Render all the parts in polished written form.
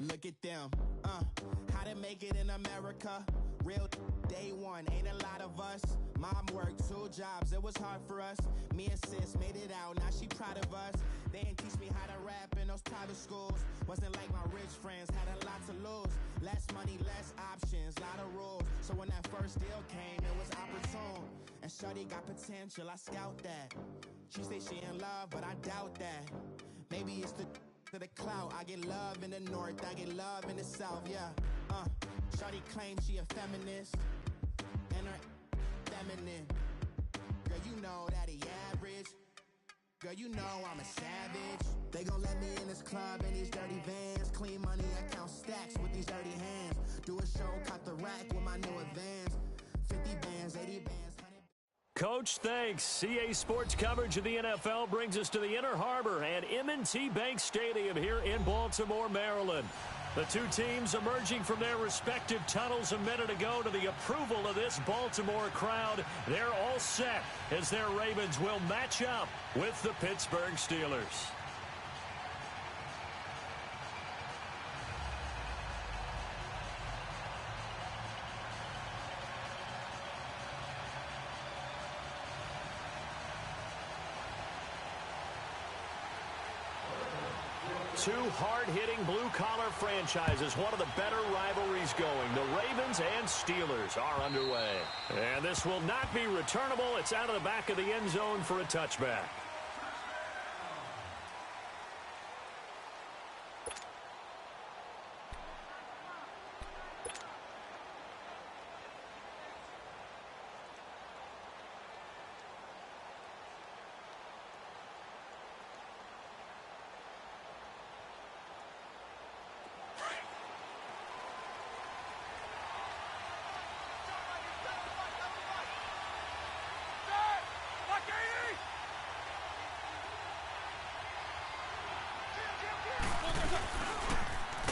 Look at them, how to make it in America. Real day one, ain't a lot of us. Mom worked 2 jobs, it was hard for us. Me and sis made it out, now she proud of us. They didn't teach me how to rap in those private schools. Wasn't like my rich friends, had a lot to lose. Less money, less options, lot of rules. So when that first deal came, it was opportune. And shorty got potential, I scout that. She say she in love, but I doubt that. Maybe it's to the clout. I get love in the north, I get love in the south, yeah. Shorty claims she a feminist, and her feminine. Girl, you know that he average. Girl, you know I'm a savage. They gon' let me in this club in these dirty vans. Clean money, I count stacks with these dirty hands. Do a show, cut the rack with my new advance. 50 bands, 80 bands. Coach, thanks. CA Sports coverage of the NFL brings us to the Inner Harbor and M&T Bank Stadium here in Baltimore, Maryland. The two teams emerging from their respective tunnels a minute ago to the approval of this Baltimore crowd. They're all set as their Ravens will match up with the Pittsburgh Steelers. Two hard-hitting blue-collar franchises, one of the better rivalries going. The Ravens and Steelers are underway. And this will not be returnable. It's out of the back of the end zone for a touchback.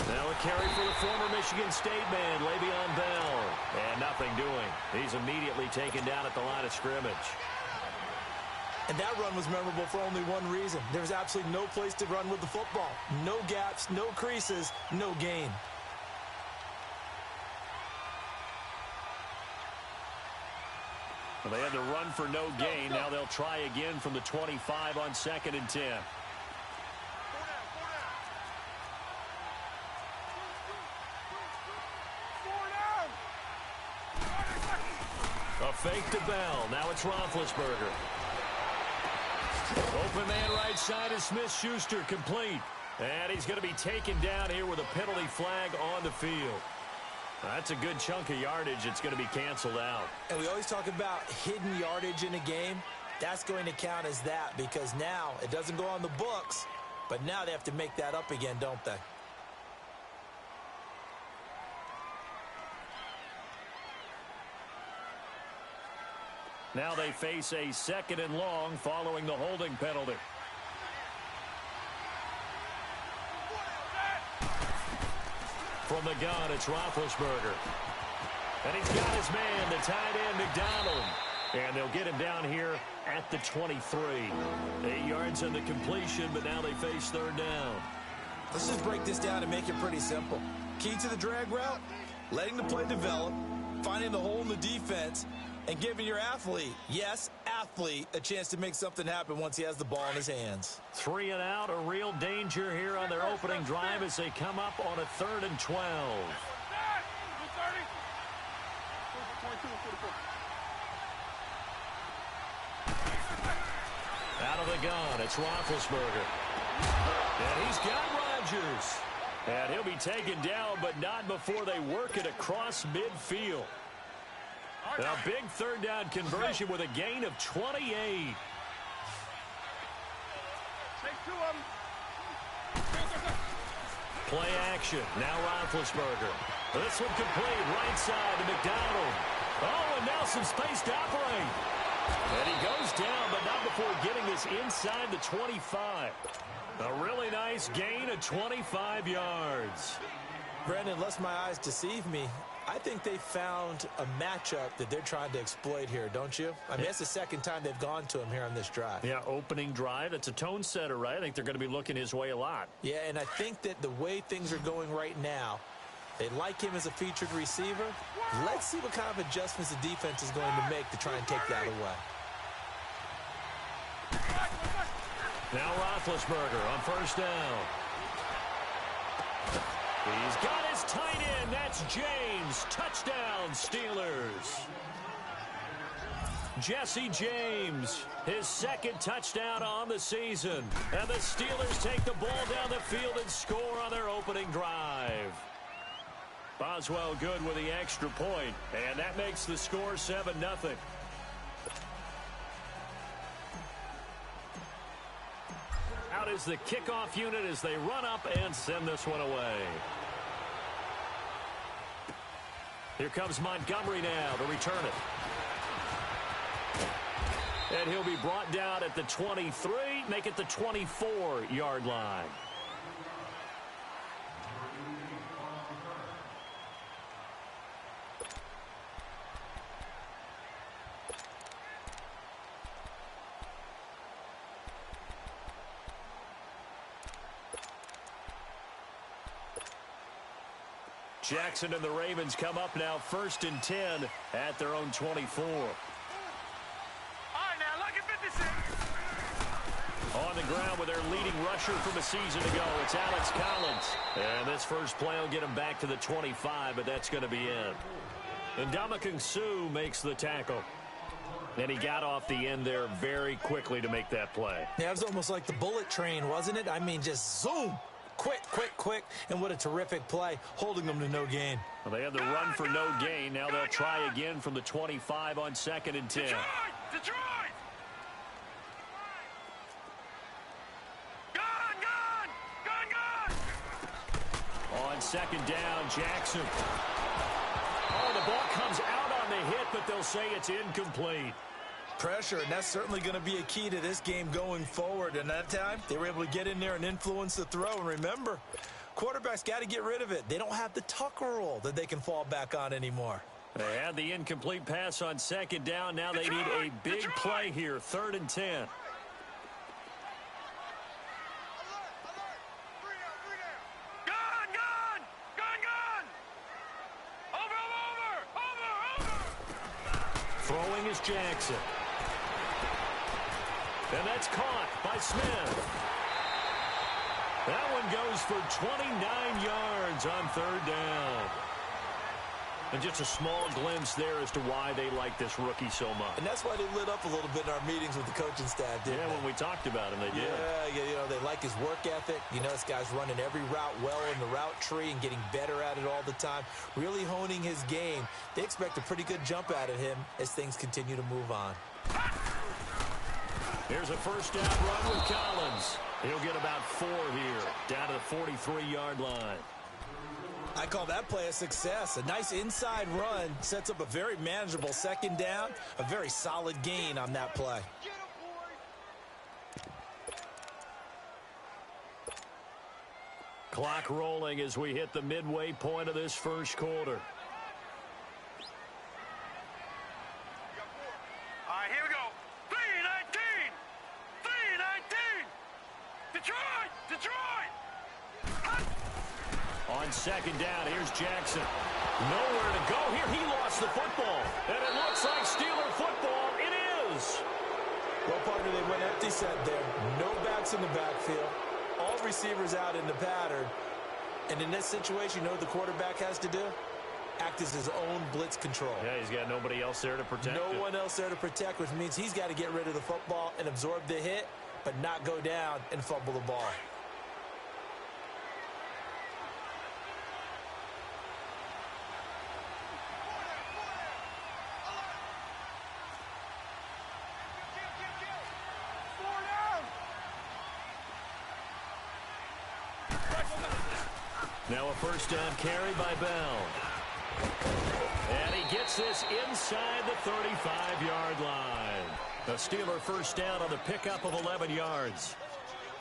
Now a carry for the former Michigan State man, Le'Veon Bell. And nothing doing. He's immediately taken down at the line of scrimmage. And that run was memorable for only one reason. There was absolutely no place to run with the football. No gaps, no creases, no gain. Well, they had to run for no gain. Now they'll try again from the 25 on 2nd and 10. A fake to Bell. Now it's Roethlisberger. Open man right side is Smith-Schuster, complete. And he's going to be taken down here with a penalty flag on the field. That's a good chunk of yardage. It's going to be canceled out. And we always talk about hidden yardage in a game. That's going to count as that because now it doesn't go on the books, but now they have to make that up again, don't they? Now they face a 2nd and long following the holding penalty. From the gun, it's Roethlisberger. And he's got his man, the tight end, McDonald. And they'll get him down here at the 23. 8 yards in the completion, but now they face 3rd down. Let's just break this down and make it pretty simple. Key to the drag route, letting the play develop, finding the hole in the defense, and giving your athlete, yes, athlete, a chance to make something happen once he has the ball in his hands. 3 and out, a real danger here on their opening drive as they come up on a 3rd and 12. Out of the gun, it's Roethlisberger. And he's got Rodgers. And he'll be taken down, but not before they work it across midfield. A big 3rd down conversion with a gain of 28. Play action. Now Roethlisberger. This one complete. Right side to McDonald. Oh, and now some space to operate. And he goes down, but not before getting this inside the 25. A really nice gain of 25 yards. Brandon, unless my eyes deceive me, I think they found a matchup that they're trying to exploit here, don't you? I mean, that's the second time they've gone to him here on this drive. Yeah, opening drive. It's a tone setter, right? I think they're going to be looking his way a lot. Yeah, and I think that the way things are going right now, they like him as a featured receiver. Let's see what kind of adjustments the defense is going to make to try and take that away. Now Roethlisberger on first down. He's got his tight end. That's James. Touchdown, Steelers. Jesse James, his second touchdown on the season. And the Steelers take the ball down the field and score on their opening drive. Boswell good with the extra point, and that makes the score 7-0. Out is the kickoff unit as they run up and send this one away. Here comes Montgomery now to return it. And he'll be brought down at the 23, make it the 24-yard line. Jackson and the Ravens come up now 1st and 10 at their own 24. All right, now look at 56. On the ground with their leading rusher from a season ago, it's Alex Collins. And this first play will get him back to the 25, but that's going to be it. And Ndamukong Suh makes the tackle. And he got off the end there very quickly to make that play. Yeah, it was almost like the bullet train, wasn't it? I mean, just zoom. Quick, quick, quick, and what a terrific play, holding them to no gain. Well, they had the run for no gain. Now they'll try again from the 25 on 2nd and 10. Detroit! Gone! On 2nd down, Jackson. Oh, the ball comes out on the hit, but they'll say it's incomplete. Pressure, and that's certainly going to be a key to this game going forward. And that time, they were able to get in there and influence the throw. And remember, quarterbacks got to get rid of it. They don't have the Tucker rule that they can fall back on anymore. They had the incomplete pass on 2nd down. Now they need a big play here, 3rd and 10. Throwing is Jackson. And that's caught by Smith. That one goes for 29 yards on 3rd down. And just a small glimpse there as to why they like this rookie so much. And that's why they lit up a little bit in our meetings with the coaching staff, didn't they? When we talked about him, they did. Yeah, you know, they like his work ethic. You know, this guy's running every route well in the route tree and getting better at it all the time, really honing his game. They expect a pretty good jump out of him as things continue to move on. Here's a first down run with Collins. He'll get about 4 here, down to the 43-yard line. I call that play a success. A nice inside run sets up a very manageable 2nd down, a very solid gain on that play. Clock rolling as we hit the midway point of this first quarter. All right, here we go. 3-19. Detroit. On 2nd down, here's Jackson. Nowhere to go here. He lost the football. And it looks like Steeler football. It is. Well, partner, they went empty set there. No backs in the backfield. All receivers out in the pattern. And in this situation, you know what the quarterback has to do? Act as his own blitz control. Yeah, he's got nobody else there to protect him. No one else there to protect, which means he's got to get rid of the football and absorb the hit, but not go down and fumble the ball. Now a first down carry by Bell. And he gets this inside the 35-yard line. The Steeler first down on the pickup of 11 yards.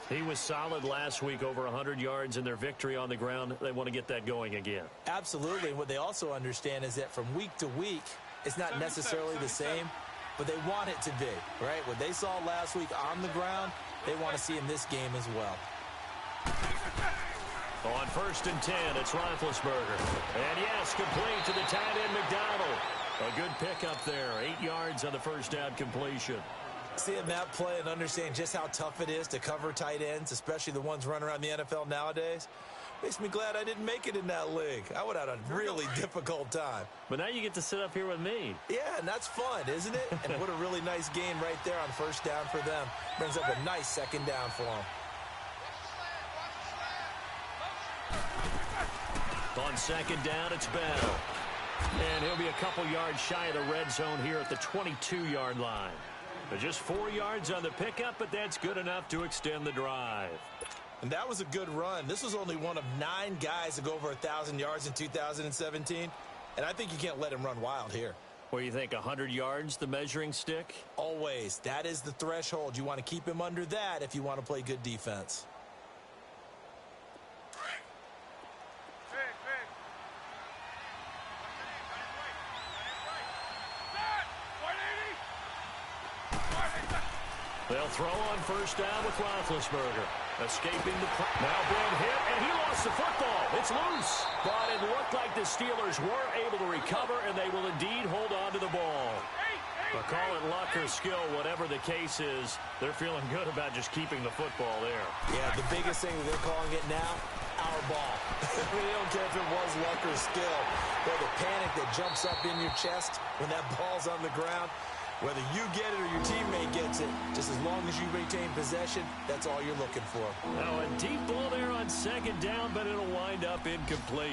He was solid last week, over 100 yards in their victory on the ground. They want to get that going again. Absolutely. What they also understand is that from week to week, it's not necessarily the same, but they want it to be, right? What they saw last week on the ground, they want to see in this game as well. On 1st and 10, it's Roethlisberger. And yes, complete to the tight end, McDonald. A good pickup there, 8 yards on the first down completion. Seeing that play and understand just how tough it is to cover tight ends, especially the ones running around the NFL nowadays, makes me glad I didn't make it in that league. I would have had a really difficult time. But now you get to sit up here with me. Yeah, and that's fun, isn't it? And what a really nice gain right there on first down for them. Brings up a nice second down for them. On second down, it's Bell. And he'll be a couple yards shy of the red zone here at the 22-yard line. But just 4 yards on the pickup, but that's good enough to extend the drive. And that was a good run. This was only one of 9 guys to go over 1,000 yards in 2017. And I think you can't let him run wild here. What do you think, 100 yards, the measuring stick? Always. That is the threshold. You want to keep him under that if you want to play good defense. They'll throw on first down with Roethlisberger. Escaping the now being hit, and he lost the football. It's loose. But it looked like the Steelers were able to recover, and they will indeed hold on to the ball. But call it luck or skill, whatever the case is, they're feeling good about just keeping the football there. Yeah, the biggest thing that they're calling it now, our ball. They don't care if it was luck or skill. But the panic that jumps up in your chest when that ball's on the ground, whether you get it or your teammate gets it, just as long as you retain possession, that's all you're looking for. Now a deep ball there on second down, but it'll wind up incomplete.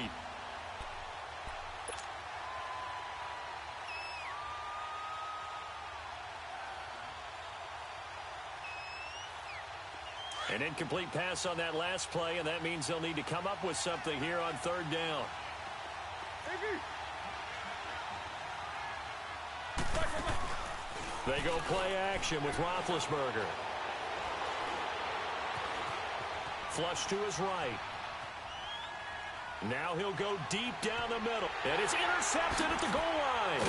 An incomplete pass on that last play, and that means they'll need to come up with something here on third down. They go play action with Roethlisberger. Flush to his right. Now he'll go deep down the middle. And it's intercepted at the goal line.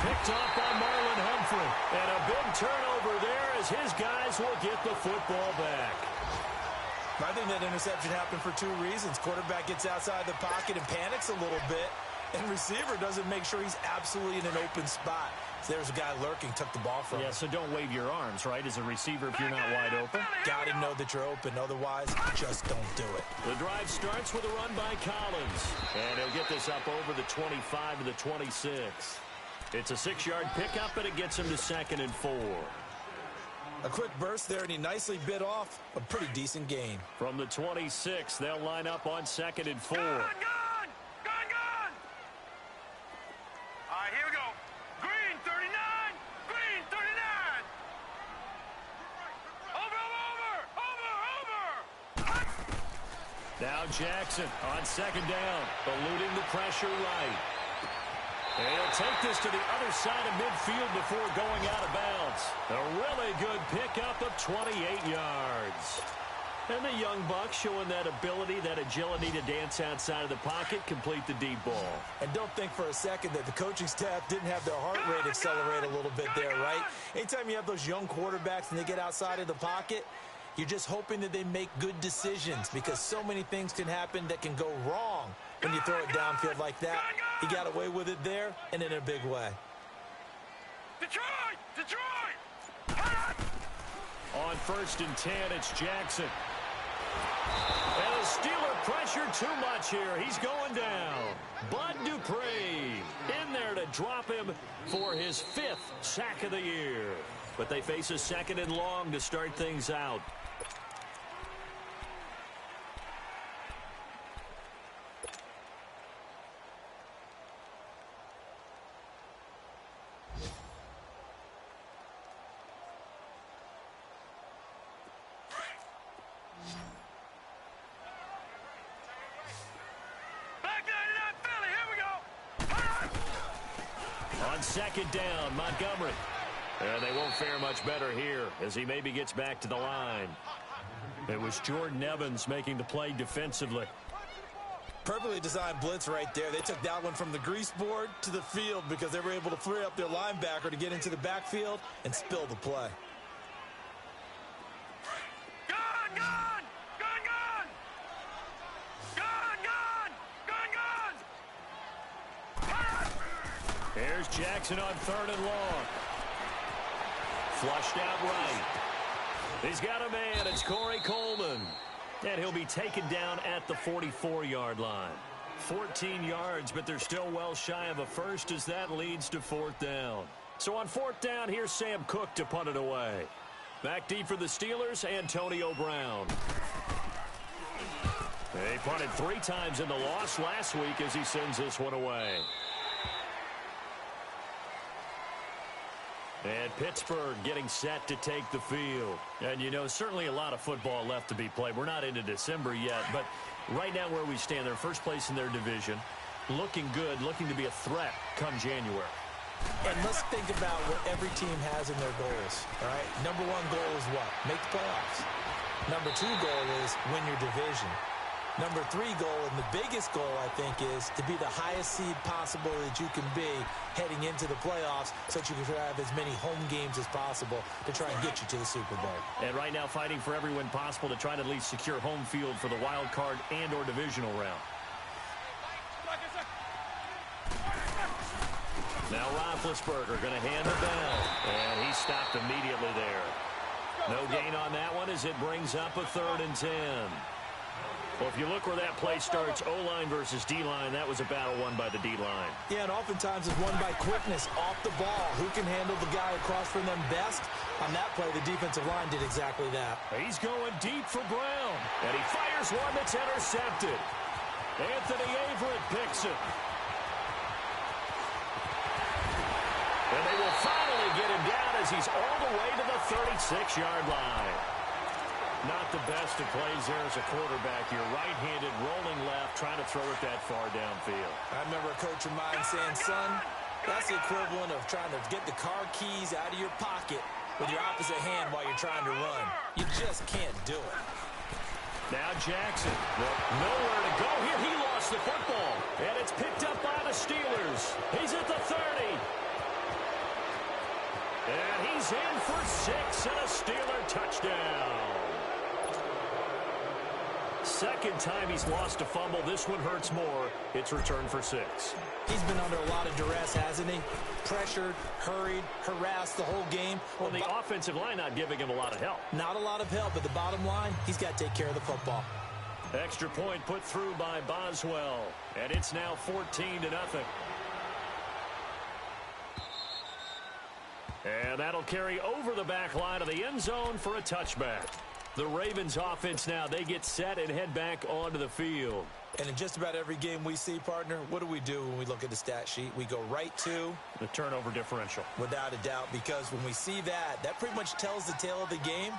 Picked off by Marlon Humphrey. And a big turnover there as his guys will get the football back. I think that interception happened for 2 reasons. Quarterback gets outside the pocket and panics a little bit. And receiver doesn't make sure he's absolutely in an open spot. So there's a guy lurking, took the ball from him. Yeah, so don't wave your arms, right, as a receiver if you're not wide open. Got to know that you're open. Otherwise, just don't do it. The drive starts with a run by Collins. And he'll get this up over the 25 to the 26. It's a 6-yard pickup, and it gets him to 2nd and 4. A quick burst there, and he nicely bit off a pretty decent gain. From the 26, they'll line up on 2nd and 4. Gone! All right, here we go. Green, 39. Green, 39. Over. Now Jackson on 2nd down, eluding the pressure right. And he'll take this to the other side of midfield before going out of bounds. A really good pickup of 28 yards. And the young buck showing that ability, that agility to dance outside of the pocket, complete the deep ball. And don't think for a second that the coaching staff didn't have their heart rate accelerate a little bit there, right? Anytime you have those young quarterbacks and they get outside of the pocket, you're just hoping that they make good decisions because so many things can happen that can go wrong when you throw it downfield like that. He got away with it there and in a big way. Detroit! On 1st and 10, it's Jackson. And the Steeler pressure too much here. He's going down. Bud Dupree in there to drop him for his 5th sack of the year. But they face a 2nd and long to start things out. On 2nd down, Montgomery. And they won't fare much better here as he maybe gets back to the line. It was Jordan Evans making the play defensively. Perfectly designed blitz right there. They took that one from the grease board to the field because they were able to free up their linebacker to get into the backfield and spill the play. Gun, gun! Gun, gun! Gun, gun! Gun, gun! Here's Jackson on 3rd and long. Flushed out right. He's got a man. It's Corey Coleman. And he'll be taken down at the 44-yard line. 14 yards, but they're still well shy of a first as that leads to 4th down. So on 4th down, here's Sam Cook to punt it away. Back deep for the Steelers, Antonio Brown. They punted 3 times in the loss last week as he sends this one away. And Pittsburgh getting set to take the field. And, you know, certainly a lot of football left to be played. We're not into December yet, but right now where we stand, they're first place in their division. Looking good, looking to be a threat come January. And let's think about what every team has in their goals, all right? Number 1 goal is what? Make the playoffs. Number 2 goal is win your division. Number 3 goal, and the biggest goal, I think, is to be the highest seed possible that you can be heading into the playoffs so that you can have as many home games as possible to try and get you to the Super Bowl. And right now fighting for every win possible to try to at least secure home field for the wild card and or divisional round. Now Roethlisberger going to hand the ball, and he stopped immediately there. No gain on that one as it brings up a 3rd and 10. Well, if you look where that play starts, O-line versus D-line, that was a battle won by the D-line. Yeah, and oftentimes it's won by quickness off the ball. Who can handle the guy across from them best? On that play, the defensive line did exactly that. He's going deep for Brown, and he fires one that's intercepted. Anthony Averett picks it. And they will finally get him down as he's all the way to the 36-yard line. Not the best of plays there as a quarterback. You're right-handed, rolling left, trying to throw it that far downfield. I remember a coach of mine saying, son, that's the equivalent of trying to get the car keys out of your pocket with your opposite hand while you're trying to run. You just can't do it. Now Jackson, nowhere to go here. He lost the football, and it's picked up by the Steelers. He's at the 30. And he's in for 6 and a Steeler touchdown. Second time he's lost a fumble. This one hurts more. It's returned for 6. He's been under a lot of duress, hasn't he? Pressured, hurried, harassed the whole game. Well, the offensive line not giving him a lot of help. Not a lot of help, but the bottom line, he's got to take care of the football. Extra point put through by Boswell. And it's now 14-0. And that'll carry over the back line of the end zone for a touchback. The Ravens offense now, they get set and head back onto the field. And in just about every game we see, partner, what do we do when we look at the stat sheet? We go right to the turnover differential. Without a doubt, because when we see that, that pretty much tells the tale of the game.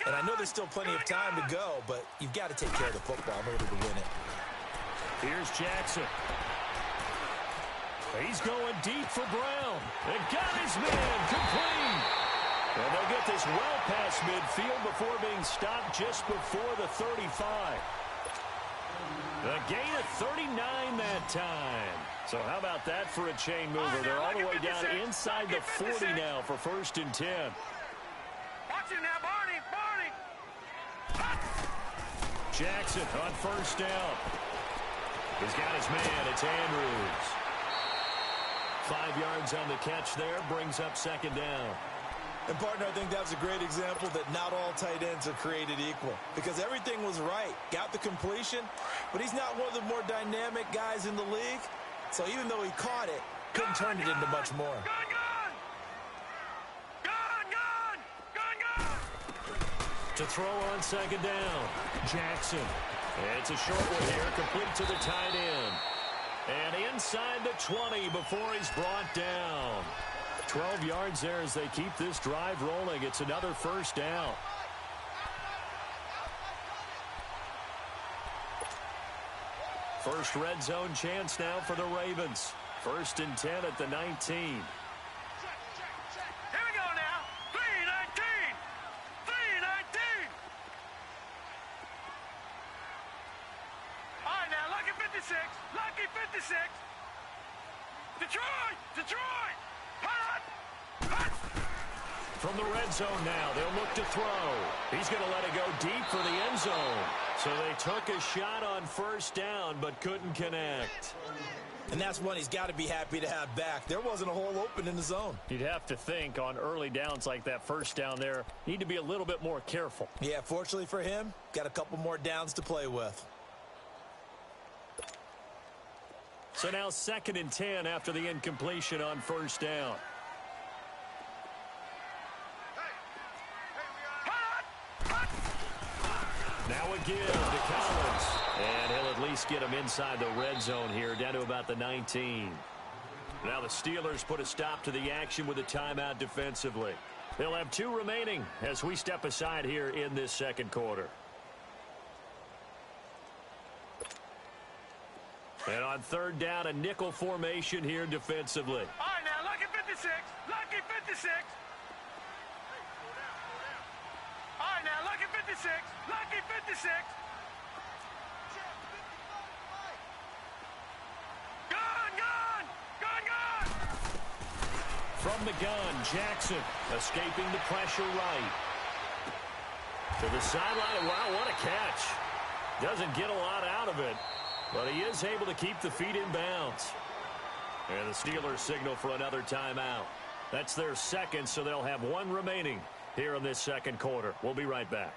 And I know there's still plenty of time to go, but you've got to take care of the football in order to win it. Here's Jackson. He's going deep for Brown. And got his man complete. And they'll get this well past midfield before being stopped just before the 35. A gain of 39 that time. So how about that for a chain mover? They're all the way down inside the 40 now for 1st and 10. Watch him now, Barney! Jackson on 1st down. He's got his man. It's Andrews. 5 yards on the catch there. Brings up 2nd down. And, partner, I think that was a great example that not all tight ends are created equal. Because everything was right. Got the completion, but he's not one of the more dynamic guys in the league. So even though he caught it, couldn't turn it into much more. To throw on 2nd down, Jackson. It's a short one here, complete to the tight end. And inside the 20 before he's brought down. 12 yards there as they keep this drive rolling. It's another 1st down. First red zone chance now for the Ravens. 1st and 10 at the 19. Here we go now. 3-19. 3-19. Lucky 56. Detroit. Hot. From the red zone now, they'll look to throw. He's going to let it go deep for the end zone. So they took a shot on first down, but couldn't connect. And that's one he's got to be happy to have back. There wasn't a hole open in the zone. You'd have to think on early downs like that first down there, need to be a little bit more careful. Yeah, fortunately for him, got a couple more downs to play with. So now 2nd and 10 after the incompletion on first down. Now a give to Collins. And he'll at least get him inside the red zone here, down to about the 19. Now the Steelers put a stop to the action with a timeout defensively. They'll have 2 remaining as we step aside here in this second quarter. And on 3rd down, a nickel formation here defensively. All right, now, Lucky 56. Lucky 56. All right, now, Lucky 56. Lucky 56. Gun. From the gun, Jackson escaping the pressure right. To the sideline. Wow, what a catch. Doesn't get a lot out of it, but he is able to keep the feet in bounds. And the Steelers signal for another timeout. That's their second, so they'll have 1 remaining here in this second quarter. We'll be right back.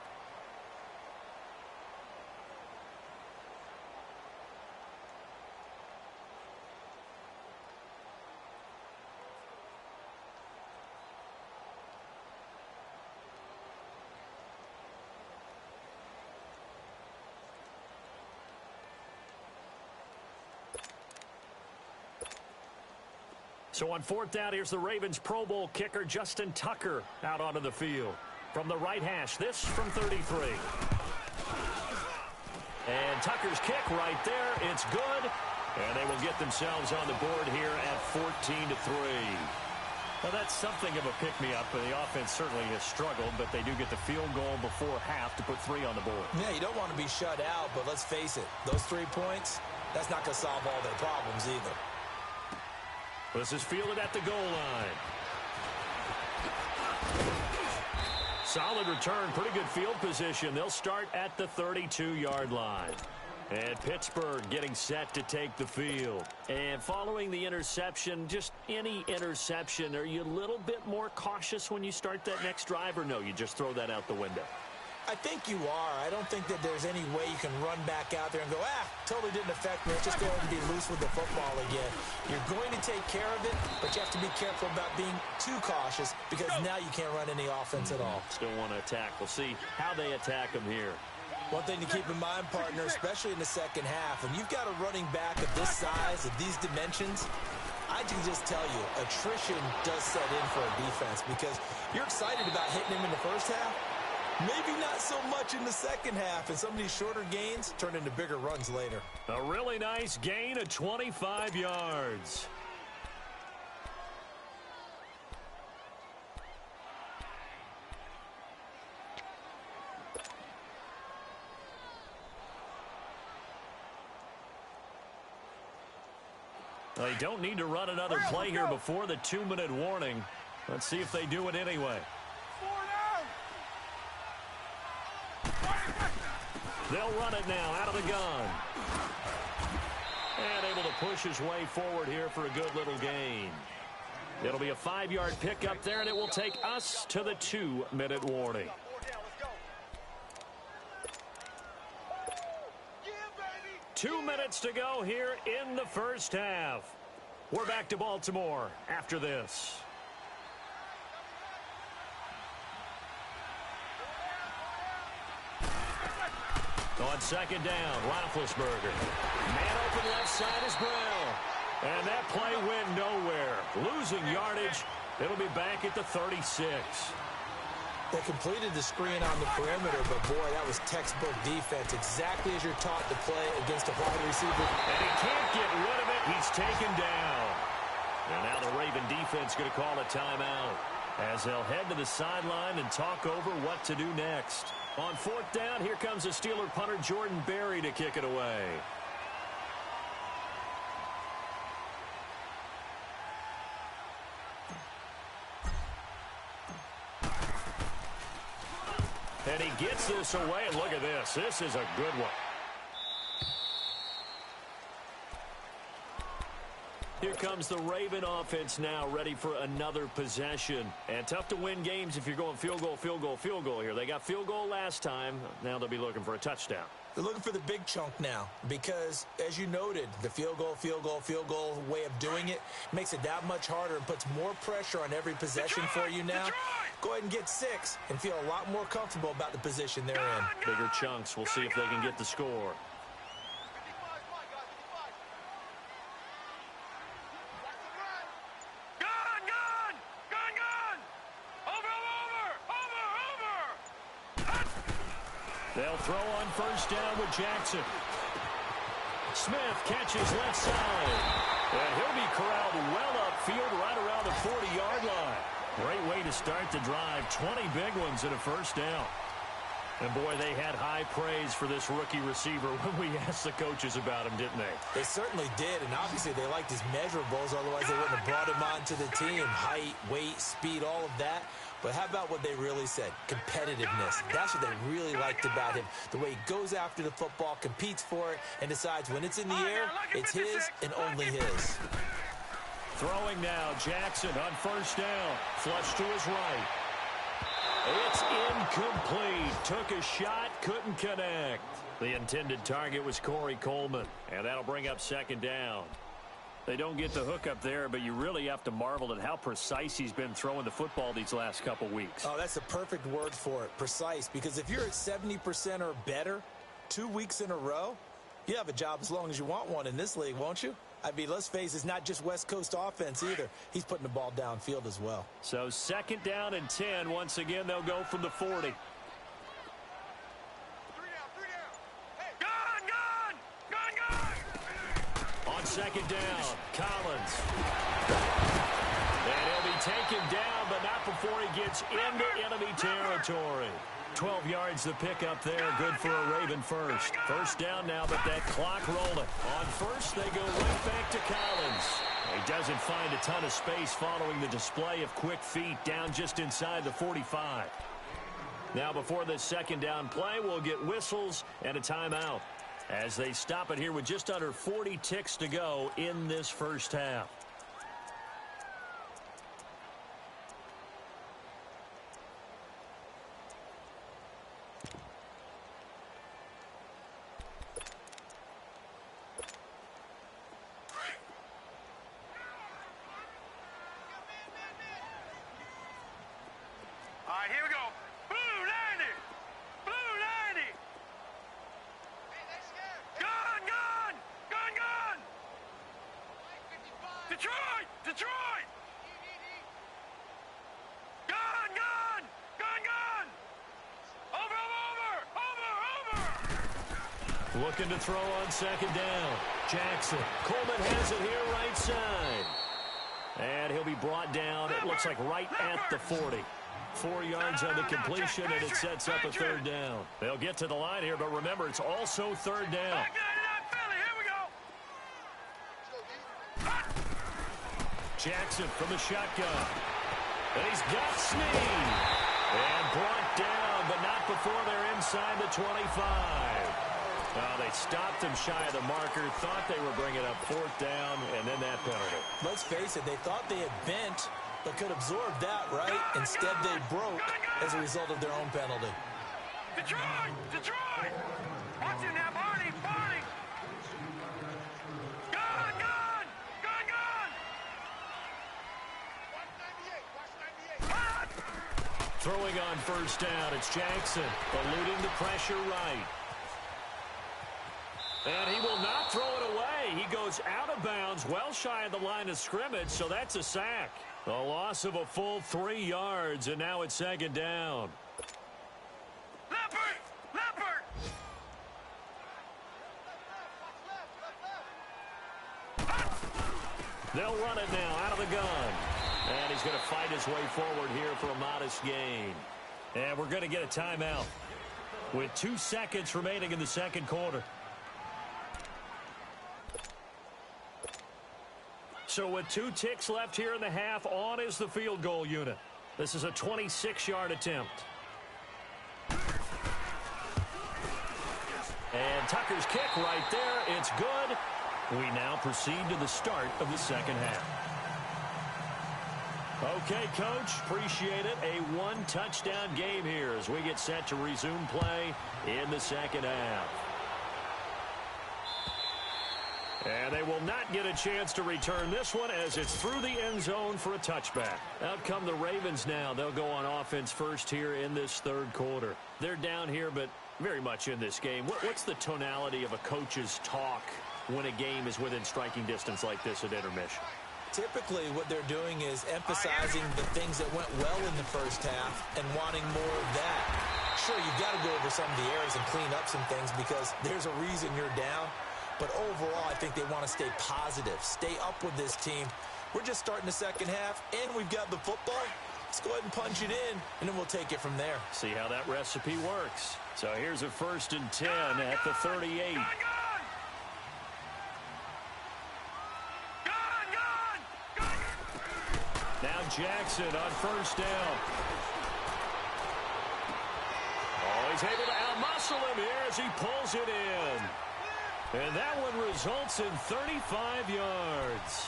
So on 4th down, here's the Ravens Pro Bowl kicker Justin Tucker out onto the field. From the right hash, this from 33. And Tucker's kick right there. It's good. And they will get themselves on the board here at 14-3. Well, that's something of a pick-me-up. The offense certainly has struggled, but they do get the field goal before half to put 3 on the board. Yeah, you don't want to be shut out, but let's face it. Those 3 points, that's not going to solve all their problems either. This is fielded at the goal line. Solid return, pretty good field position. They'll start at the 32-yard line. And Pittsburgh getting set to take the field. And following the interception, just any interception, are you a little bit more cautious when you start that next drive, or no, you just throw that out the window? I think you are. I don't think that there's any way you can run back out there and go, totally didn't affect me. Let's just go ahead and be loose with the football again. You're going to take care of it, but you have to be careful about being too cautious because now you can't run any offense at all. Still want to attack. We'll see how they attack them here. One thing to keep in mind, partner, especially in the second half, when you've got a running back of this size, of these dimensions, I can just tell you, attrition does set in for a defense because you're excited about hitting him in the first half. Maybe not so much in the second half, and some of these shorter gains turn into bigger runs later. A really nice gain of 25 yards. They don't need to run another play here before the 2-minute warning. Let's see if they do it anyway. They'll run it now out of the gun. And able to push his way forward here for a good little gain. It'll be a 5-yard pickup there, and it will take us to the 2-minute warning. Yeah, baby. 2 minutes to go here in the first half. We're back to Baltimore after this. On 2nd down, Roethlisberger. Man open left side is Brown. And that play went nowhere. Losing yardage. It'll be back at the 36. They completed the screen on the perimeter, but boy, that was textbook defense. Exactly as you're taught to play against a wide receiver. And he can't get rid of it. He's taken down. And now the Raven defense going to call a timeout as they'll head to the sideline and talk over what to do next. On 4th down, here comes the Steeler punter Jordan Berry to kick it away. And he gets this away, and look at this. This is a good one. Here comes the Raven offense now, ready for another possession. And tough to win games if you're going field goal, field goal, field goal here. They got field goal last time. Now they'll be looking for a touchdown. They're looking for the big chunk now because, as you noted, the field goal way of doing it makes it that much harder and puts more pressure on every possession for you now. Go ahead and get 6 and feel a lot more comfortable about the position they're in. Bigger chunks. We'll see if they can get the score. They'll throw on first down with Jackson. Smith catches left side. And he'll be corralled well upfield right around the 40-yard line. Great way to start the drive. 20 big ones and a first down. And, boy, they had high praise for this rookie receiver when we asked the coaches about him, didn't they? They certainly did, and obviously they liked his measurables. Otherwise, they wouldn't have brought him onto the team. Height, weight, speed, all of that. But how about what they really said? Competitiveness. That's what they really liked about him. The way he goes after the football, competes for it, and decides when it's in the air, it's his and only his. Throwing now, Jackson on first down. Flush to his right. It's incomplete. Took a shot, couldn't connect. The intended target was Corey Coleman, and that'll bring up second down. They don't get the hook up there, but you really have to marvel at how precise he's been throwing the football these last couple weeks. Oh, that's the perfect word for it, precise, because if you're at 70% or better 2 weeks in a row, you have a job as long as you want one in this league, won't you? I mean, let's face it, it's not just West Coast offense either. He's putting the ball downfield as well. So second down and 10. Once again, they'll go from the 40. On second down, Collins. And he'll be taken down, but not before he gets into enemy territory. 12 yards to pick up there. Good for a Raven first. First down now, but that clock rolling. On first, they go right back to Collins. He doesn't find a ton of space following the display of quick feet down just inside the 45. Now before this second down play, we'll get whistles and a timeout as they stop it here with just under 40 ticks to go in this first half. All right, here we go. Blue 90. Blue 90. Gun, gun. Gun, gun. Detroit. Detroit. Gun, gun. Gun, gun. Over, over. Over, over. Looking to throw on second down. Jackson. Coleman has it here right side. And he'll be brought down, it looks like right at the 40. 4 yards on the completion, and it sets up a third down. They'll get to the line here, but remember, it's also third down. Here we go. Jackson from the shotgun. And he's got Snead. And brought down, but not before they're inside the 25. They stopped him shy of the marker, thought they were bringing up fourth down, and then that penalty. Let's face it, they thought they had bent, but could absorb that, right? Instead, they broke as a result of their own penalty. Detroit! Detroit! Watch him now, Barney! Barney! Gun! Gun! Gun! Gun! Watch 98! Throwing on first down, it's Jackson, eluding the pressure right. And he will not throw it away. He goes out of bounds, well shy of the line of scrimmage, so that's a sack. A loss of a full 3 yards, and now it's second down. Leopard! Leopard! They'll run it now out of the gun. And he's going to fight his way forward here for a modest gain. And we're going to get a timeout with 2 seconds remaining in the second quarter. So with 2 ticks left here in the half, on is the field goal unit. This is a 26-yard attempt. And Tucker's kick right there. It's good. We now proceed to the start of the second half. Okay, Coach, appreciate it. A one-touchdown game here as we get set to resume play in the second half. And they will not get a chance to return this one as it's through the end zone for a touchback. Out come the Ravens now. They'll go on offense first here in this third quarter. They're down here, but very much in this game. What's the tonality of a coach's talk when a game is within striking distance like this at intermission? Typically, what they're doing is emphasizing the things that went well in the first half and wanting more of that. Sure, you've got to go over some of the errors and clean up some things because there's a reason you're down. But overall, I think they want to stay positive, stay up with this team. We're just starting the second half, and we've got the football. Let's go ahead and punch it in, and then we'll take it from there. See how that recipe works. So here's a 1st and 10 at the 38. Now Jackson on 1st down. Oh, he's able to outmuscle him here as he pulls it in. And that one results in 35 yards.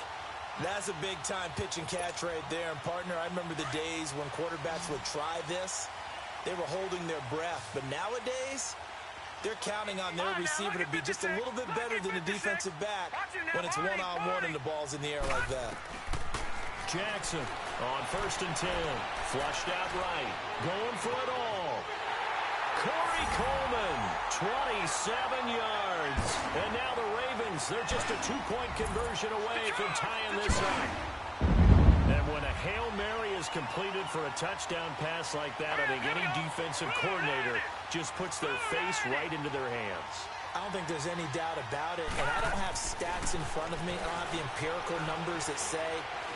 That's a big-time pitch and catch right there. And, partner, I remember the days when quarterbacks would try this. They were holding their breath. But nowadays, they're counting on their receiver to be just a little bit better than the defensive back when it's one-on-one and the ball's in the air like that. Jackson on 1st and 10. Flushed out right. Going for it all. Corey Coleman, 27 yards. And now the Ravens, they're just a 2-point conversion away from tying this up. And when a Hail Mary is completed for a touchdown pass like that, I think any defensive coordinator just puts their face right into their hands. I don't think there's any doubt about it. And I don't have stats in front of me. I don't have the empirical numbers that say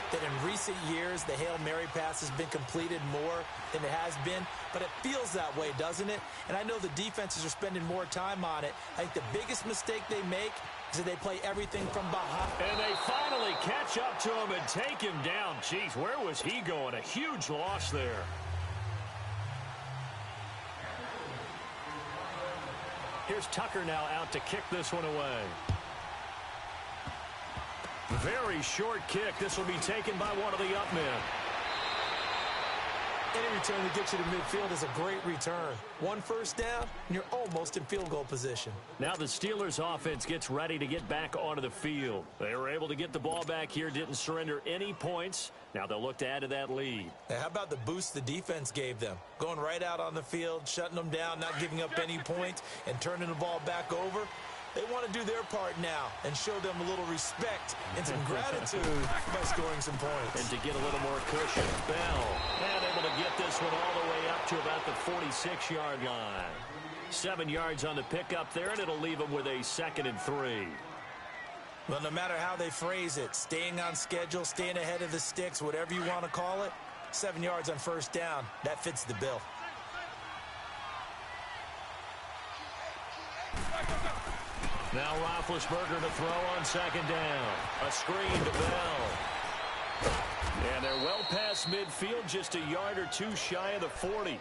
that in recent years the Hail Mary pass has been completed more than it has been. But it feels that way, doesn't it? And I know the defenses are spending more time on it. I think the biggest mistake they make is that they play everything from behind. And they finally catch up to him and take him down. Jeez, where was he going? A huge loss there. Here's Tucker now out to kick this one away. Very short kick. This will be taken by one of the up men. Any return that gets you to midfield is a great return. 1 first down, and you're almost in field goal position. Now the Steelers offense gets ready to get back onto the field. They were able to get the ball back here, didn't surrender any points. Now they'll look to add to that lead. Now, how about the boost the defense gave them? Going right out on the field, shutting them down, not giving up any points, and turning the ball back over. They want to do their part now and show them a little respect and some gratitude by scoring some points. And to get a little more cushion, Bell, and able to get this one all the way up to about the 46-yard line. 7 yards on the pickup there, and it'll leave them with a 2nd and 3. Well, no matter how they phrase it, staying on schedule, staying ahead of the sticks, whatever you want to call it, 7 yards on first down, that fits the bill. Now Roethlisberger to throw on 2nd down. A screen to Bell. And they're well past midfield, just a yard or two shy of the 40.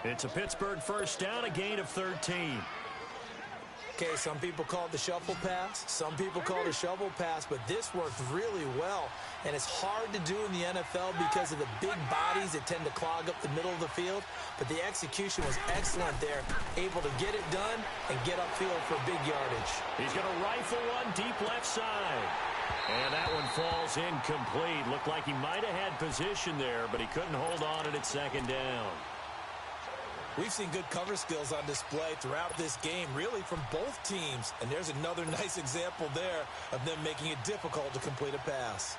It's a Pittsburgh first down, a gain of 13. Okay, some people call it the shuffle pass. Some people call it a shovel pass, but this worked really well. And it's hard to do in the NFL because of the big bodies that tend to clog up the middle of the field. But the execution was excellent there, able to get it done and get upfield for big yardage. He's going to rifle one deep left side. And that one falls incomplete. Looked like he might have had position there, but he couldn't hold on it at 2nd down. We've seen good cover skills on display throughout this game, really from both teams. And there's another nice example there of them making it difficult to complete a pass.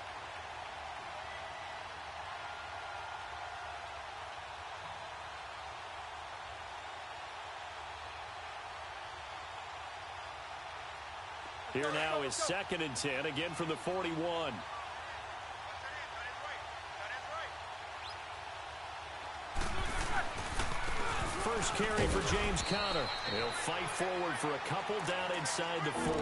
Here now is 2nd and 10, again from the 41. First carry for James Conner. He'll fight forward for a couple down inside the 40.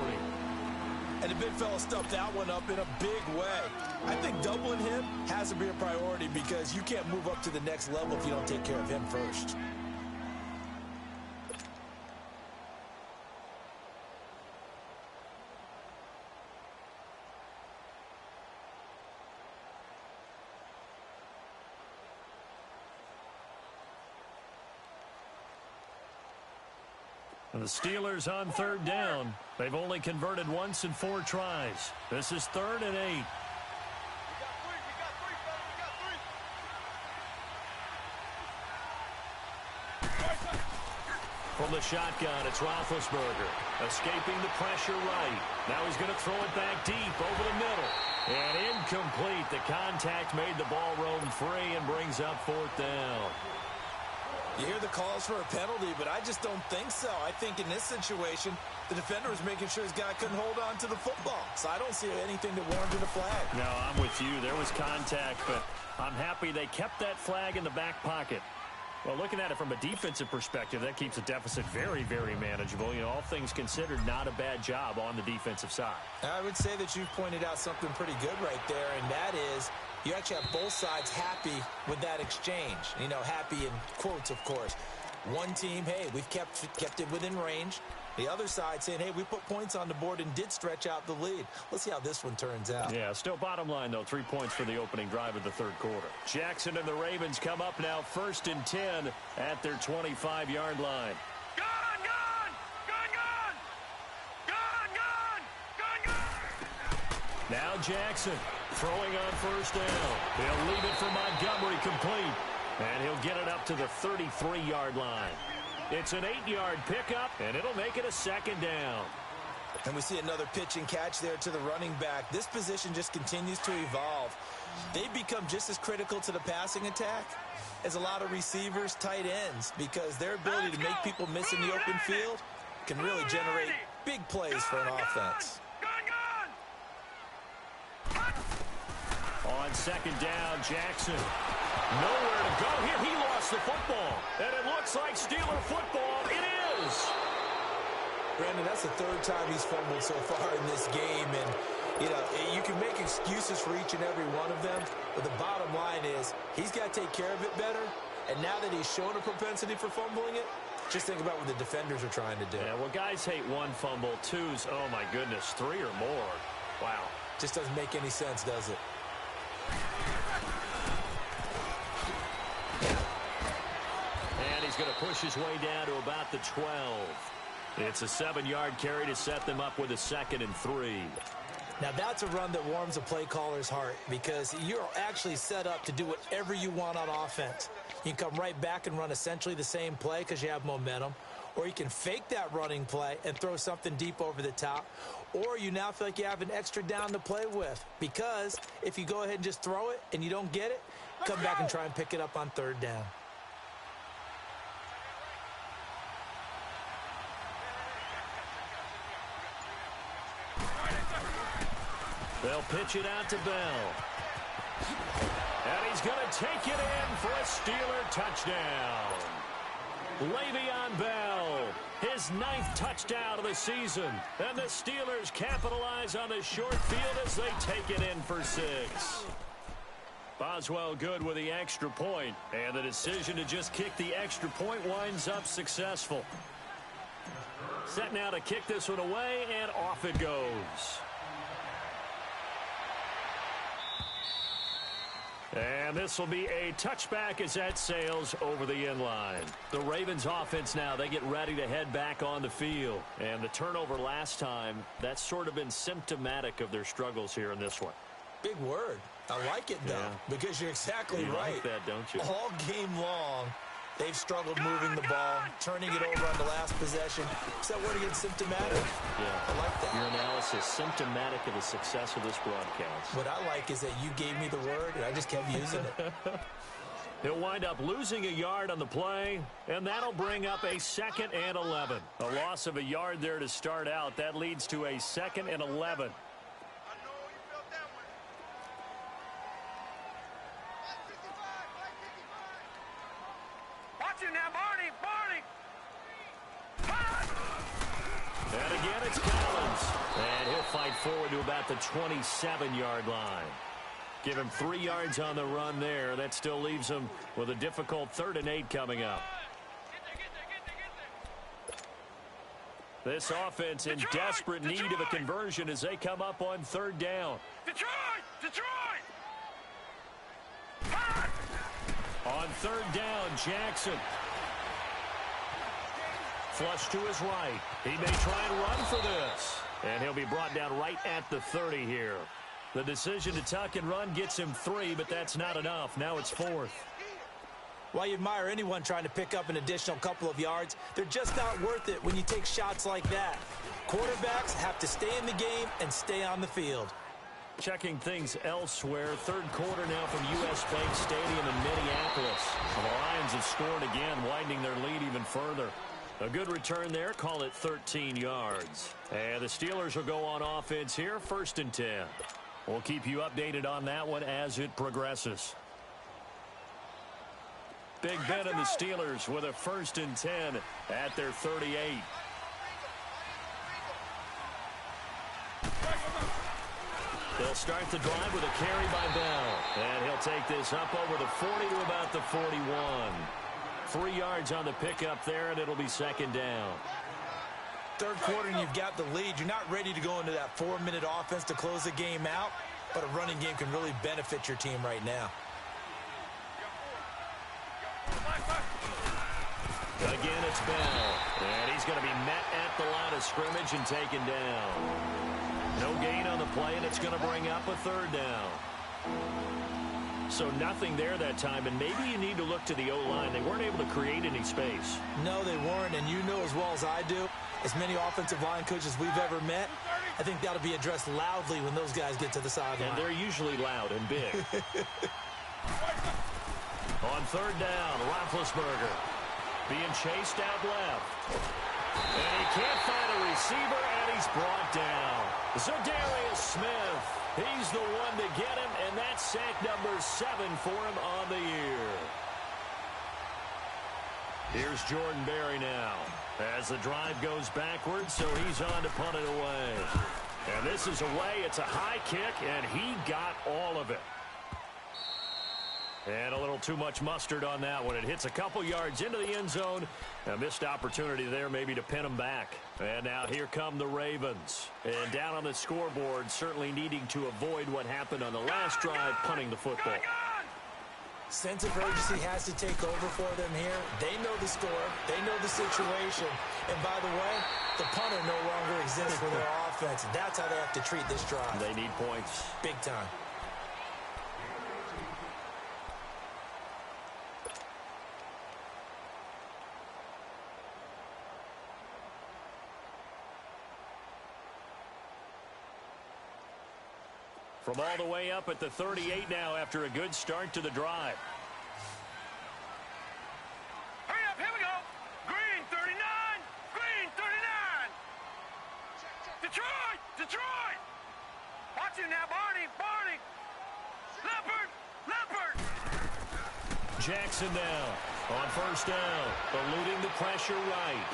And the big fella stuffed that one up in a big way. I think doubling him has to be a priority because you can't move up to the next level if you don't take care of him first. And the Steelers on third down. They've only converted once in 4 tries. This is 3rd and 8. From the shotgun, it's Roethlisberger. Escaping the pressure right. Now he's going to throw it back deep over the middle. And incomplete. The contact made the ball roam free and brings up 4th down. You hear the calls for a penalty, but I just don't think so. I think in this situation, the defender was making sure his guy couldn't hold on to the football. So I don't see anything that warranted a flag. No, I'm with you. There was contact, but I'm happy they kept that flag in the back pocket. Well, looking at it from a defensive perspective, that keeps the deficit very, very manageable. You know, all things considered, not a bad job on the defensive side. I would say that you've pointed out something pretty good right there, and that is you actually have both sides happy with that exchange. You know, happy in quotes, of course. One team, hey, we've kept it within range. The other side saying, hey, we put points on the board and did stretch out the lead. Let's see how this one turns out. Yeah, still bottom line, though, 3 points for the opening drive of the 3rd quarter. Jackson and the Ravens come up now 1st and 10 at their 25-yard line. Gun, gun! Gun, gun! Gun, gun! Gun, gun! Now Jackson throwing on 1st down. He'll leave it for Montgomery complete. And he'll get it up to the 33-yard line. It's an 8-yard pickup, and it'll make it a 2nd down. And we see another pitch and catch there to the running back. This position just continues to evolve. They've become just as critical to the passing attack as a lot of receivers, tight ends, because their ability to make people miss in the open field can really generate big plays for an offense. On 2nd down, Jackson. Nowhere to go here. He lost the football. And it looks like Steeler football. It is. Brandon, that's the 3rd time he's fumbled so far in this game. And, you know, you can make excuses for each and every one of them. But the bottom line is he's got to take care of it better. And now that he's shown a propensity for fumbling it, just think about what the defenders are trying to do. Yeah, well, guys hate 1 fumble, 2's, oh, my goodness, 3 or more. Wow. Just doesn't make any sense, does it? And he's going to push his way down to about the 12. It's a 7-yard carry to set them up with a 2nd and 3. Now, that's a run that warms a play caller's heart because you're actually set up to do whatever you want on offense. You can come right back and run essentially the same play because you have momentum, or you can fake that running play and throw something deep over the top, or you now feel like you have an extra down to play with because if you go ahead and just throw it and you don't get it, come back and try and pick it up on 3rd down. They'll pitch it out to Bell. And he's going to take it in for a Steeler touchdown. Le'Veon Bell, his 9th touchdown of the season. And the Steelers capitalize on the short field as they take it in for 6. Boswell good with the extra point. And the decision to just kick the extra point winds up successful. Set now to kick this one away, and off it goes. And this will be a touchback as that sails over the end line. The Ravens offense now, they get ready to head back on the field. And the turnover last time, that's sort of been symptomatic of their struggles here in this one. Big word. I like it, though, because you're exactly right. You like that, don't you? All game long, they've struggled moving the ball, turning it over on the last possession. Is that word again, symptomatic? Yeah. I like that. Your analysis, symptomatic of the success of this broadcast. What I like is that you gave me the word, and I just kept using it. He'll wind up losing a yard on the play, and that'll bring up a 2nd and 11. A loss of a yard there to start out. That leads to a 2nd and 11. Now, Barney, Barney. And again, it's Collins. And he'll fight forward to about the 27-yard line. Give him 3 yards on the run there. That still leaves him with a difficult 3rd and 8 coming up. This offense in desperate need of a conversion as they come up on 3rd down. Detroit! On 3rd down, Jackson. Flush to his right. He may try and run for this. And he'll be brought down right at the 30 here. The decision to tuck and run gets him 3, but that's not enough. Now it's 4th. While you admire anyone trying to pick up an additional couple of yards, they're just not worth it when you take shots like that. Quarterbacks have to stay in the game and stay on the field. Checking things elsewhere. 3rd quarter now from U.S. Bank Stadium in Minneapolis. The Lions have scored again, widening their lead even further. A good return there. Call it 13 yards. And the Steelers will go on offense here. 1st and 10. We'll keep you updated on that one as it progresses. Big Ben and the Steelers with a 1st and 10 at their 38. They'll start the drive with a carry by Bell. And he'll take this up over the 40 to about the 41. 3 yards on the pickup there, and it'll be 2nd down. 3rd quarter and you've got the lead. You're not ready to go into that 4-minute offense to close the game out, but a running game can really benefit your team right now. Again, it's Bell. And he's going to be met at the line of scrimmage and taken down. No gain on the play, and it's going to bring up a 3rd down. So nothing there that time, and maybe you need to look to the O-line. They weren't able to create any space. No, they weren't, and you know as well as I do, as many offensive line coaches we've ever met, I think that'll be addressed loudly when those guys get to the sideline. And they're usually loud and big. On 3rd down, Roethlisberger being chased out left. And he can't find a receiver, and he's brought down. Zadarius Smith, he's the one to get him, and that's sack number 7 for him on the year. Here's Jordan Berry now. As the drive goes backwards, so he's on to punt it away. And this is away. It's a high kick, and he got all of it. And a little too much mustard on that one. It hits a couple yards into the end zone. A missed opportunity there maybe to pin them back. And now here come the Ravens. And down on the scoreboard, certainly needing to avoid what happened on the last drive, punting the football. Sense of urgency has to take over for them here. They know the score. They know the situation. And by the way, the punter no longer exists for their offense. That's how they have to treat this drive. They need points. Big time. From all the way up at the 38 now after a good start to the drive. Hurry up, here we go. Green 39, green 39. Detroit, Detroit. Watch him now, Barney, Barney. Leopard, Leopard. Jackson now on 1st down, eluding the pressure right.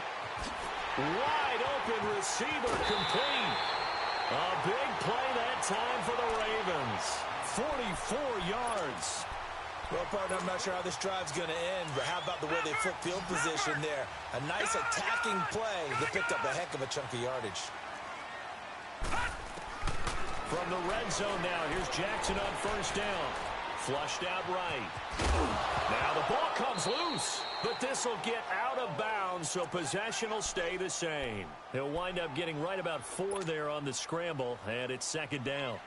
Wide open receiver complete. A big play that time for the Ravens. 44 yards. Well, partner, I'm not sure how this drive's going to end, but how about the way they flip field position there? A nice attacking play that picked up a heck of a chunk of yardage. From the red zone now, here's Jackson on 1st down. Flushed out right. Now the ball comes loose, but this will get out of bounds, so possession will stay the same. He'll wind up getting right about 4 there on the scramble, and it's 2nd down.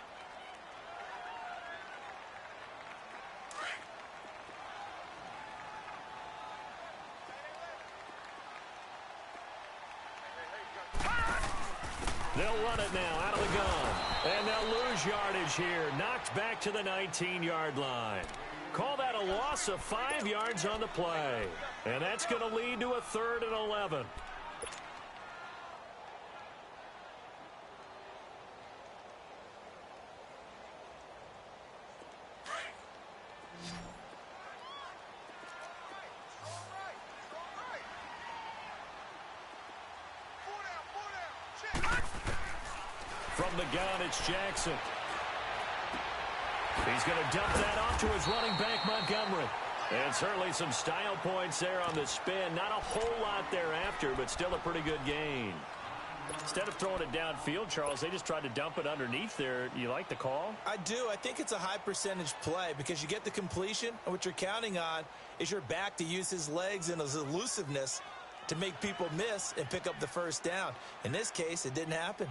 They'll run it now out of the gun. And they'll lose yardage here. Knocked back to the 19-yard line. Call that a loss of 5 yards on the play. And that's going to lead to a 3rd and 11. From the gun, it's Jackson. He's going to dump that off to his running back, Montgomery. And certainly some style points there on the spin. Not a whole lot thereafter, but still a pretty good gain. Instead of throwing it downfield, Charles, they just tried to dump it underneath there. You like the call? I do. I think it's a high percentage play because you get the completion, and what you're counting on is your back to use his legs and his elusiveness to make people miss and pick up the first down. In this case, it didn't happen.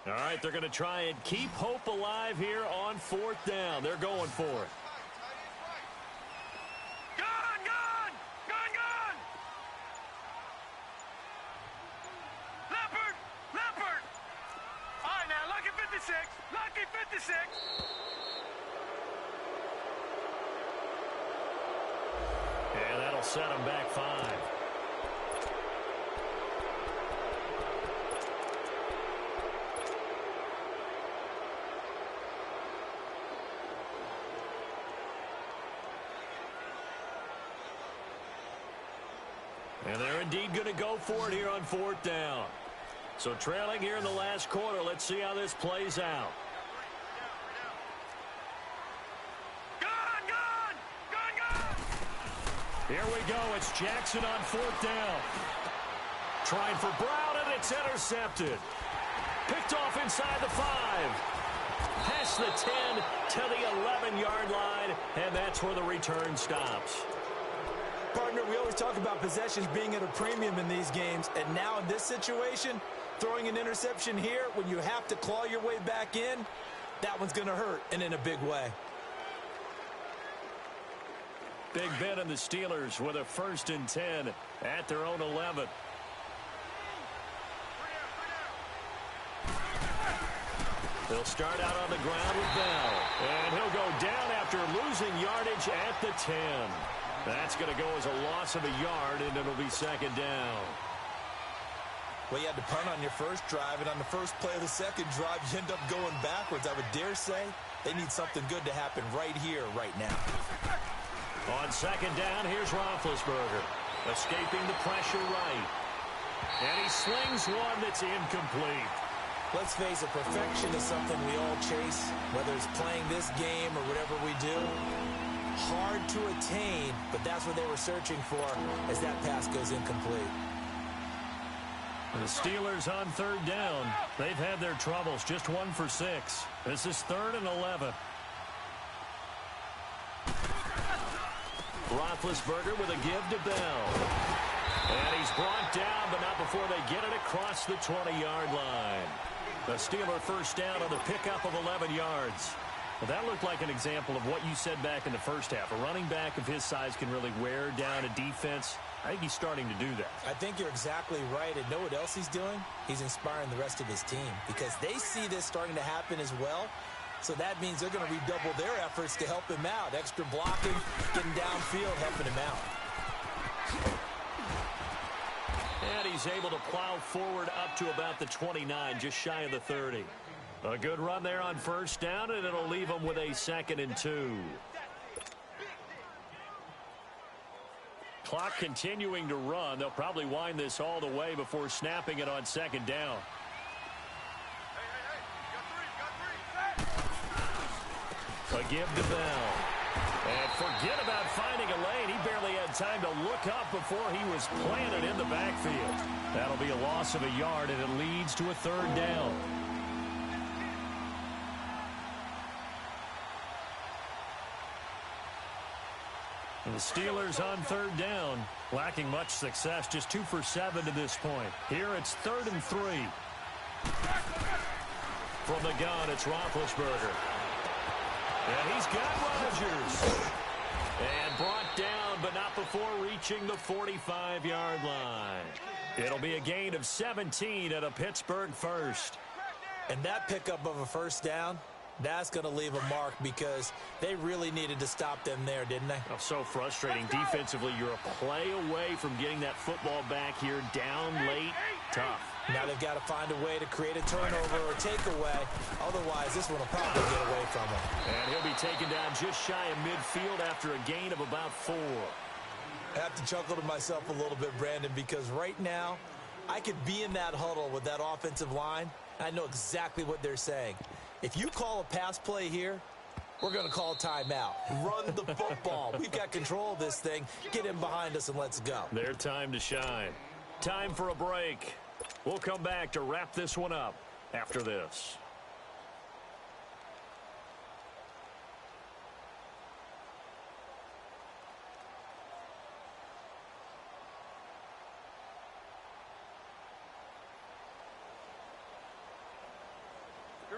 All right, they're going to try and keep hope alive here on 4th down. They're going for it. Gun, gun! Gun, gun! Leopard! Leopard! All right, now, lucky 56. Lucky 56. And that'll set them back 5. And they're indeed going to go for it here on 4th down. So trailing here in the last quarter. Let's see how this plays out. Gun, gun! Gun, gun! Here we go. It's Jackson on 4th down. Trying for Brown, and it's intercepted. Picked off inside the 5. Past the 10 to the 11-yard line, and that's where the return stops. Partner, we always talk about possessions being at a premium in these games, and now in this situation, throwing an interception here when you have to claw your way back in, that one's going to hurt, and in a big way. Big Ben and the Steelers with a 1st and 10 at their own 11. They'll start out on the ground with Bell, and he'll go down after losing yardage at the 10. That's going to go as a loss of a yard, and it'll be 2nd down. Well, you had to punt on your first drive, and on the first play of the second drive, you end up going backwards. I would dare say they need something good to happen right here, right now. On 2nd down, here's Roethlisberger, escaping the pressure right. And he slings one that's incomplete. Let's face it, perfection is something we all chase, whether it's playing this game or whatever we do. Hard to attain, but that's what they were searching for as that pass goes incomplete. The Steelers on 3rd down. They've had their troubles, just 1 for 6. This is 3rd and 11. Roethlisberger with a give to Bell. And he's brought down, but not before they get it across the 20-yard line. The Steeler 1st down on the pickup of 11 yards. Well, that looked like an example of what you said back in the first half. A running back of his size can really wear down a defense. I think he's starting to do that. I think you're exactly right. And know what else he's doing? He's inspiring the rest of his team because they see this starting to happen as well. So that means they're going to redouble their efforts to help him out. Extra blocking, getting downfield, helping him out. And he's able to plow forward up to about the 29, just shy of the 30. A good run there on 1st down, and it'll leave them with a 2nd and 2. Clock continuing to run. They'll probably wind this all the way before snapping it on 2nd down. A give to Bell. And forget about finding a lane. He barely had time to look up before he was planted in the backfield. That'll be a loss of a yard, and it leads to a 3rd down. And the Steelers on 3rd down, lacking much success, just 2 for 7 to this point. Here it's 3rd and 3. From the gun, it's Roethlisberger. And he's got Rodgers. And brought down, but not before reaching the 45-yard line. It'll be a gain of 17 at a Pittsburgh 1st. And that pickup of a 1st down, that's going to leave a mark because they really needed to stop them there, didn't they? Oh, so frustrating. Defensively, you're a play away from getting that football back here down late. Tough. Now they've got to find a way to create a turnover or takeaway. Otherwise, this one will probably get away from him. And he'll be taken down just shy of midfield after a gain of about 4. I have to chuckle to myself a little bit, Brandon, because right now, I could be in that huddle with that offensive line. I know exactly what they're saying. If you call a pass play here, we're going to call timeout. Run the football. We've got control of this thing. Get him behind us and let's go. Their time to shine. Time for a break. We'll come back to wrap this one up after this.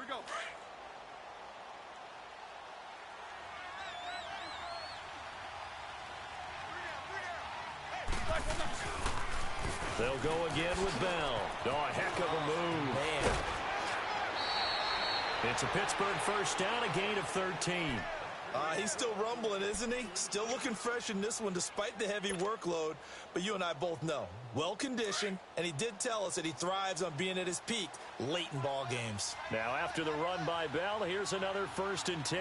Here we go. They'll go again with Bell. Oh, a heck of a move. Man. It's a Pittsburgh first down, a gain of 13. He's still rumbling, isn't he? Still looking fresh in this one despite the heavy workload. But you and I both know, well-conditioned, and he did tell us that he thrives on being at his peak late in ball games. Now after the run by Bell, here's another 1st and 10.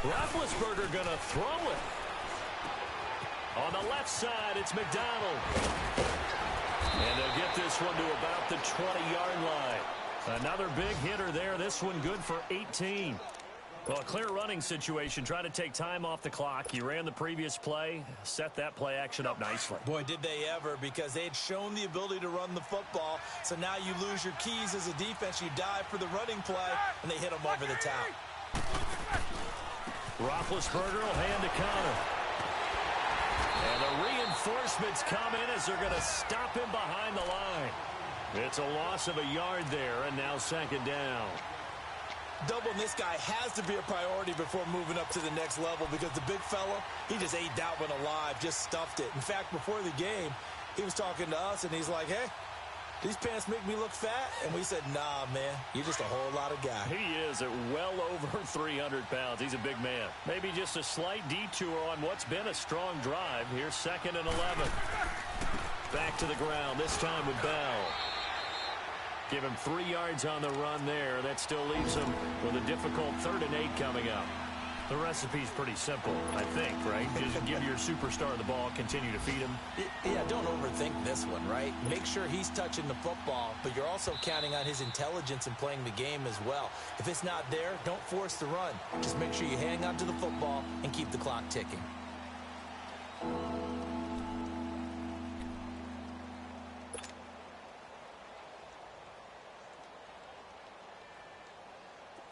Roethlisberger going to throw it. On the left side, it's McDonald. And they'll get this one to about the 20-yard line. Another big hitter there. This one good for 18. Well, a clear running situation. Try to take time off the clock. You ran the previous play, set that play action up nicely. Boy, did they ever, because they had shown the ability to run the football. So now you lose your keys as a defense. You dive for the running play, and they hit them over the top. Roethlisberger will hand to counter. And the reinforcements come in as they're going to stop him behind the line. It's a loss of a yard there, and now 2nd down. Doubling this guy has to be a priority before moving up to the next level, because the big fella, he just ate that one alive, just stuffed it. In fact, before the game, he was talking to us, and he's like, hey, these pants make me look fat. And we said, nah, man, you're just a whole lot of guy. He is at well over 300 pounds. He's a big man. Maybe just a slight detour on what's been a strong drive. Here's 2nd and 11. Back to the ground, this time with Bell. Give him 3 yards on the run there. That still leaves him with a difficult 3rd and 8 coming up. The recipe's pretty simple, I think, right? Just give your superstar the ball, continue to feed him. Yeah, don't overthink this one, right? Make sure he's touching the football, but you're also counting on his intelligence in playing the game as well. If it's not there, don't force the run. Just make sure you hang on to the football and keep the clock ticking.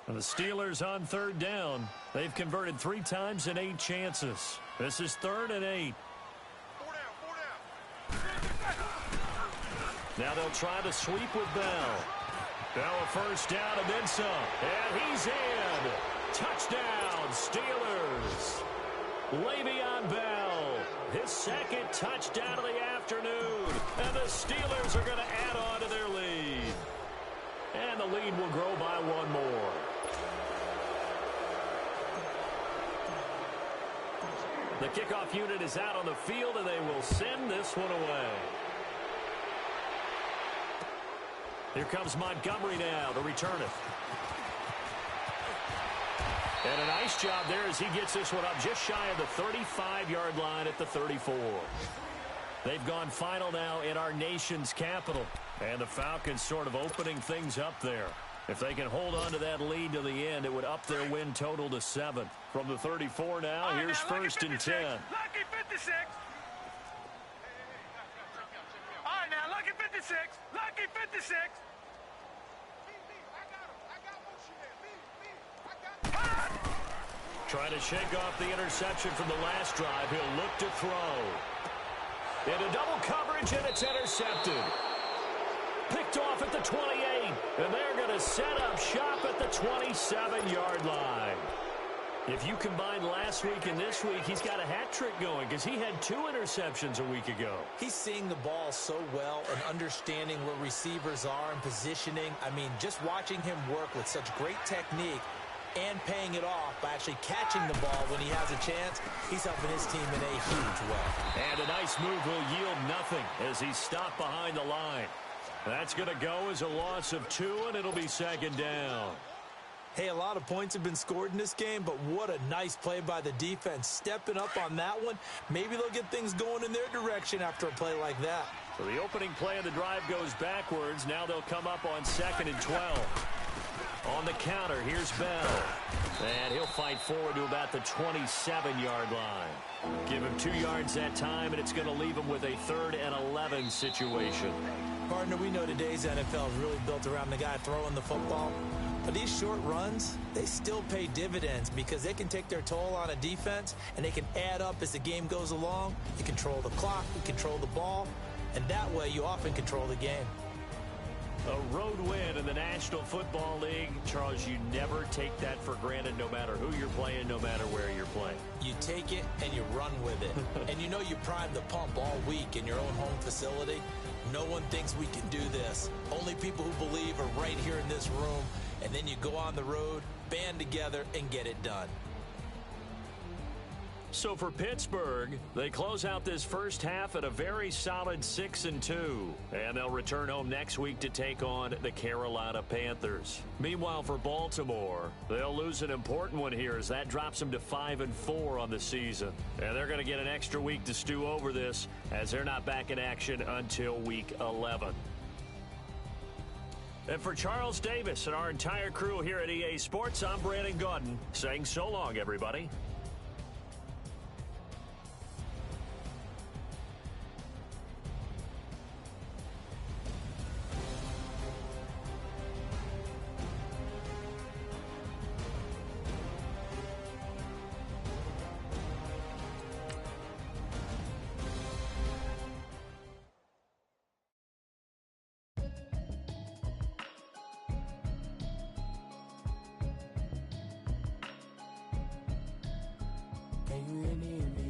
The Steelers on 3rd down. They've converted 3 times in 8 chances. This is 3rd and 8. 4 down. Now they'll try to sweep with Bell. Bell a first down and then some. And he's in. Touchdown, Steelers. Le'Veon Bell. His 2nd touchdown of the afternoon. And the Steelers are going to add on to their lead. And the lead will grow by 1 more. The kickoff unit is out on the field, and they will send this one away. Here comes Montgomery now to return it. And a nice job there as he gets this one up just shy of the 35-yard line at the 34. They've gone final now in our nation's capital. And the Falcons sort of opening things up there. If they can hold on to that lead to the end, it would up their win total to 7. From the 34 now, here's 1st and 10. Lucky 56. All right, now, lucky 56. Lucky 56. Trying to shake off the interception from the last drive. He'll look to throw. Into double coverage, and it's intercepted. Picked off at the 28, and they're going to set up shop at the 27-yard line. If you combine last week and this week, he's got a hat trick going because he had 2 interceptions a week ago. He's seeing the ball so well and understanding where receivers are and positioning. I mean, just watching him work with such great technique and paying it off by actually catching the ball when he has a chance, he's helping his team in a huge way. And a nice move will yield nothing as he's stopped behind the line. That's going to go as a loss of 2, and it'll be 2nd down. Hey, a lot of points have been scored in this game, but what a nice play by the defense. Stepping up on that one, maybe they'll get things going in their direction after a play like that. So the opening play of the drive goes backwards. Now they'll come up on 2nd and 12. On the counter, here's Bell. And he'll fight forward to about the 27-yard line. Give him 2 yards that time, and it's going to leave him with a 3rd and 11 situation. Partner, we know today's NFL is really built around the guy throwing the football. But these short runs, they still pay dividends because they can take their toll on a defense, and they can add up as the game goes along. You control the clock, you control the ball, and that way you often control the game. A road win in the National Football League. Charles, you never take that for granted no matter who you're playing, no matter where you're playing. You take it and you run with it. And you know you primed the pump all week in your own home facility. No one thinks we can do this. Only people who believe are right here in this room. And then you go on the road, band together, and get it done. So for Pittsburgh, they close out this first half at a very solid 6-2. And they'll return home next week to take on the Carolina Panthers. Meanwhile, for Baltimore, they'll lose an important one here as that drops them to 5-4 on the season. And they're going to get an extra week to stew over this as they're not back in action until week 11. And for Charles Davis and our entire crew here at EA Sports, I'm Brandon Gaudin saying so long, everybody. Can you hear me?